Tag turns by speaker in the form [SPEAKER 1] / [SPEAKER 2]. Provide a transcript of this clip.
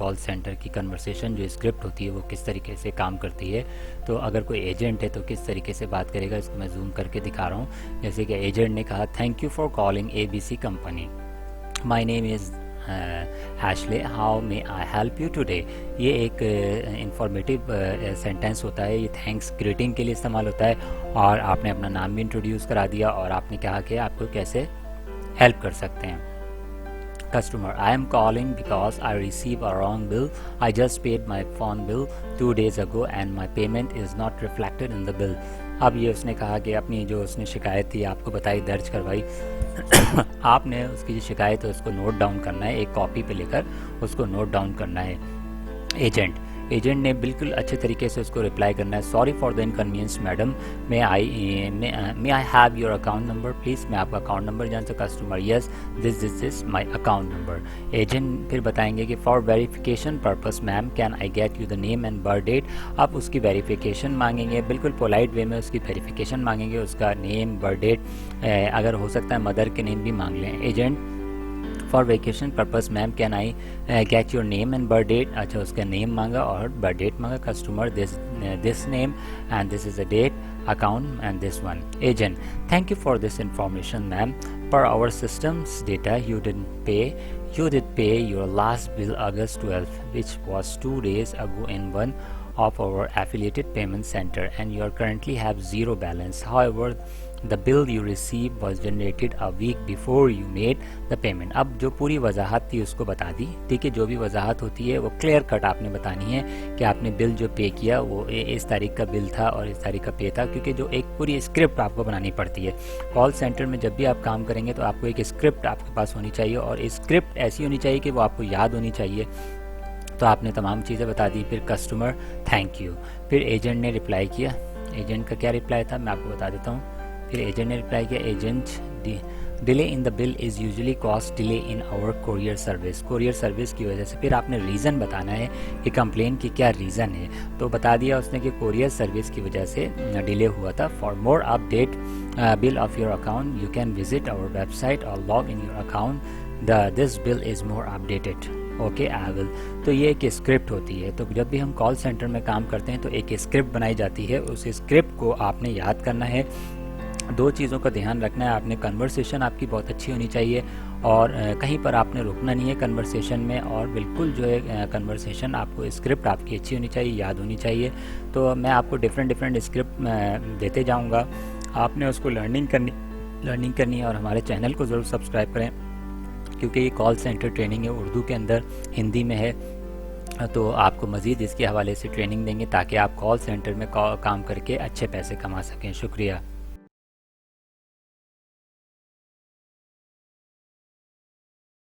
[SPEAKER 1] Call centre की conversation जो script होती है वो किस तरीके से काम करती है। तो अगर कोई एजेंट है तो किस तरीके से बात करेगा, इसको मैं जूम करके दिखा रहा हूँ। जैसे कि एजेंट ने कहा, thank you for calling ABC company, my name is Ashley, how may I help you today. ये एक इंफॉर्मेटिव सेंटेंस होता है, ये थैंक्स ग्रीटिंग के लिए इस्तेमाल होता है। और आपने अपना नाम भी इंट्रोड्यूस करा दिया और आपने कहा कि आपको कैसे हेल्प कर सकते हैं। Customer, I am calling because I received a wrong bill. I just paid my phone bill 2 days ago and my payment is not reflected in the bill. अब ये उसने कहा कि अपनी जो उसने शिकायत थी आपको बताई, दर्ज करवाई। आपने उसकी जो शिकायत है उसको नोट डाउन करना है, एक कॉपी पे लेकर उसको नोट डाउन करना है। एजेंट ने बिल्कुल अच्छे तरीके से उसको रिप्लाई करना है, sorry for the inconvenience madam, may I have your account number please, मैं आपका अकाउंट नंबर जानता हूँ। Customer, yes this is my account number. Agent फिर बताएंगे कि for verification purpose ma'am can I get you the name and birth date. आप उसकी verification मांगेंगे, बिल्कुल पोलाइट वे में उसकी वेरिफिकेशन मांगेंगे, उसका नेम बर्थ डेट, अगर हो सकता है मदर के नेम भी मांग लें। Agent, for vacation purpose ma'am can I get your name and birth date. अच्छा, उसका नेम मांगा और बर्थ डेट मांगा। Customer, this name and this is a date, account and this one. Agent, thank you for this information ma'am, per our systems data you did pay your last bill August 12th, which was 2 days ago in one of our affiliated payment center, and you are currently have zero balance. However, the bill you received was generated a week before you made the payment. अब जो पूरी वजाहत थी उसको बता दी। ठीक है, जो भी वजाहत होती है वो क्लियर कट आपने बतानी है कि आपने बिल जो पे किया वो इस तारीख का बिल था और इस तारीख का पे था, क्योंकि जो एक पूरी स्क्रिप्ट आपको बनानी पड़ती है। कॉल सेंटर में जब भी आप काम करेंगे तो आपको एक स्क्रिप्ट आपके पास होनी चाहिए और स्क्रिप्ट ऐसी होनी चाहिए कि वो आपको याद होनी चाहिए। तो आपने तमाम चीज़ें बता दी। फिर कस्टमर, थैंक यू। फिर एजेंट ने रिप्लाई किया। एजेंट का क्या रिप्लाई था मैं आपको बता देता हूँ। फिर एजेंट ने रिप्लाई किया, agent, delay in the bill is usually cost delay in our courier service. Courier service की वजह से। फिर आपने रीज़न बताना है कि कंप्लेन की क्या रीज़न है। तो बता दिया उसने कि कोरियर सर्विस की वजह से डिले हुआ था। For more update bill of your account you can visit our website और log in your account, this bill is more updated. Okay, I will. तो ये एक स्क्रिप्ट होती है। तो जब भी हम कॉल सेंटर में काम करते हैं तो एक स्क्रिप्ट बनाई जाती है, उस स्क्रिप्ट को आपने याद करना है। दो चीज़ों का ध्यान रखना है, आपने कन्वर्सेशन आपकी बहुत अच्छी होनी चाहिए और कहीं पर आपने रुकना नहीं है कन्वर्सेशन में, और बिल्कुल जो है कन्वर्सेशन आपको स्क्रिप्ट आपकी अच्छी होनी चाहिए, याद होनी चाहिए। तो मैं आपको डिफरेंट स्क्रिप्ट देते जाऊंगा, आपने उसको लर्निंग करनी है और हमारे चैनल को ज़रूर सब्सक्राइब करें, क्योंकि ये कॉल सेंटर ट्रेनिंग है, उर्दू के अंदर हिंदी में है। तो आपको मज़ीद इसके हवाले से ट्रेनिंग देंगे ताकि आप कॉल सेंटर में काम करके अच्छे पैसे कमा सकें। शुक्रिया।